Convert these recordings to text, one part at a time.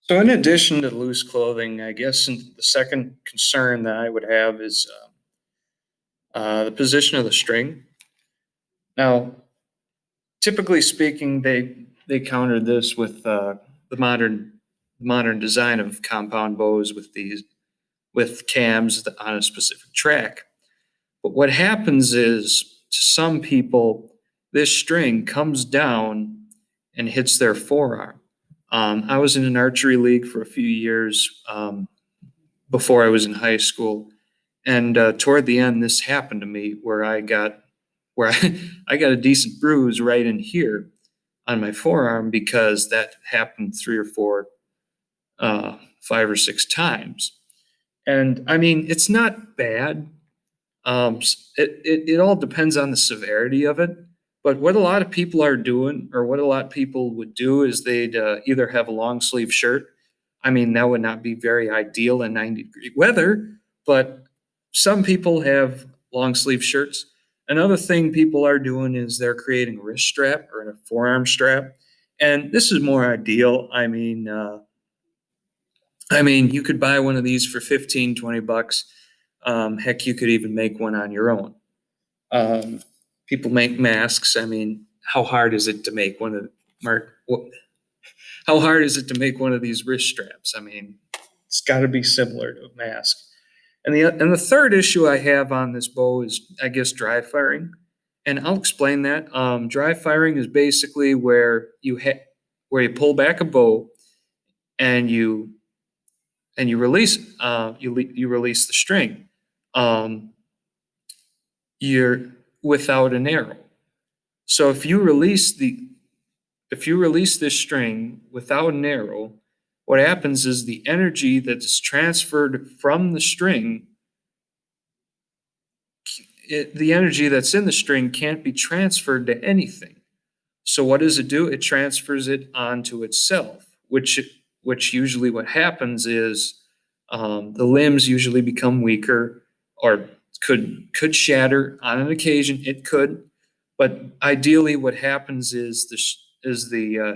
So, in addition to loose clothing, I guess the second concern that I would have is the position of the string. Now, typically speaking, they countered this with the modern design of compound bows with cams on a specific track. But what happens is, to some people, this string comes down and hits their forearm. I was in an archery league for a few years before I was in high school, and toward the end, this happened to me where I got a decent bruise right in here on my forearm because that happened three or four, 5 or 6 times. And I mean, it's not bad. It all depends on the severity of it. But what a lot of people are doing, or what a lot of people would do, is they'd either have a long sleeve shirt. I mean, that would not be very ideal in 90-degree weather, but some people have long sleeve shirts. Another thing people are doing is they're creating a wrist strap or a forearm strap. And this is more ideal. I mean, you could buy one of these for 15, 20 bucks. Heck, you could even make one on your own. Um, People make masks. I mean, how hard is it to make one of Mark? How hard is it to make one of these wrist straps? I mean, it's got to be similar to a mask. And the third issue I have on this bow is, I guess, dry firing, and I'll explain that. Dry firing is basically where you pull back a bow and you release you release the string. Um, you're without an arrow. So if you release this string without an arrow, what happens is the energy that's transferred from the string, the energy that's in the string can't be transferred to anything. So what does it do? It transfers it onto itself, which usually what happens is the limbs usually become weaker, or could shatter on an occasion. It could, but ideally, what happens is the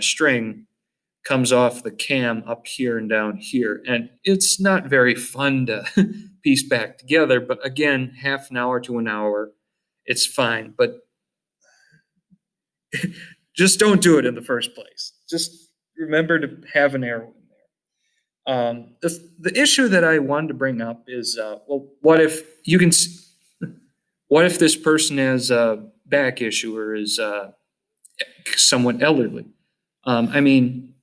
string comes off the cam up here and down here, and it's not very fun to piece back together. But again, half an hour to an hour, it's fine. But just don't do it in the first place. Just remember to have an arrow in there. The issue that I wanted to bring up is, well, what if this person has a back issue or is somewhat elderly? I mean,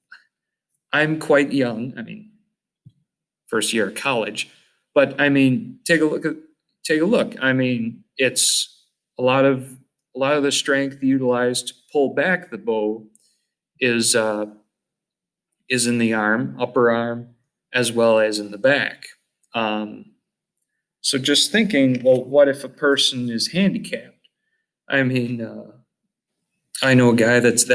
I'm quite young. I mean, first year of college, but I mean, take a look. I mean, it's a lot of the strength utilized to pull back the bow is uh, is in the arm, upper arm, as well as in the back. Um, so just thinking, well, what if a person is handicapped? I mean, I know a guy that is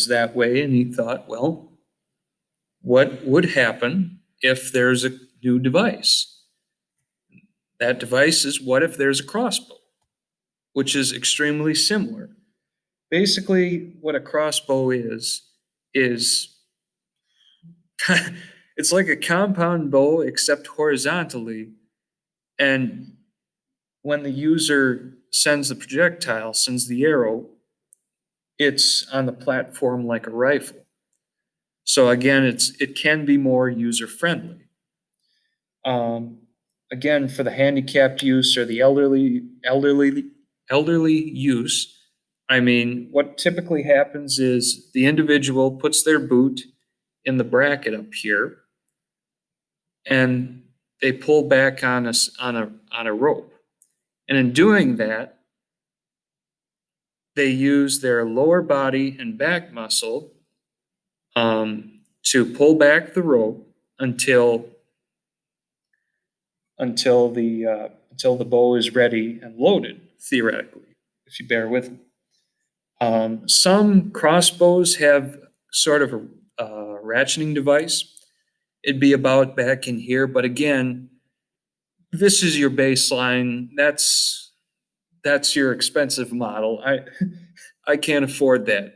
that way, and he thought, well, what would happen if there's a new device? That device is, what if there's a crossbow, which is extremely similar. Basically, what a crossbow is it's like a compound bow except horizontally, and when the user sends the arrow, it's on the platform like a rifle. So again, it can be more user friendly. Um, Again, for the handicapped use or the elderly use, I mean, what typically happens is the individual puts their boot in the bracket up here, and they pull back on a rope. And in doing that, they use their lower body and back muscle to pull back the rope until the bow is ready and loaded. Theoretically, if you bear with me, some crossbows have sort of a ratcheting device. It'd be about back in here, but again, this is your baseline. That's your expensive model. I I can't afford that.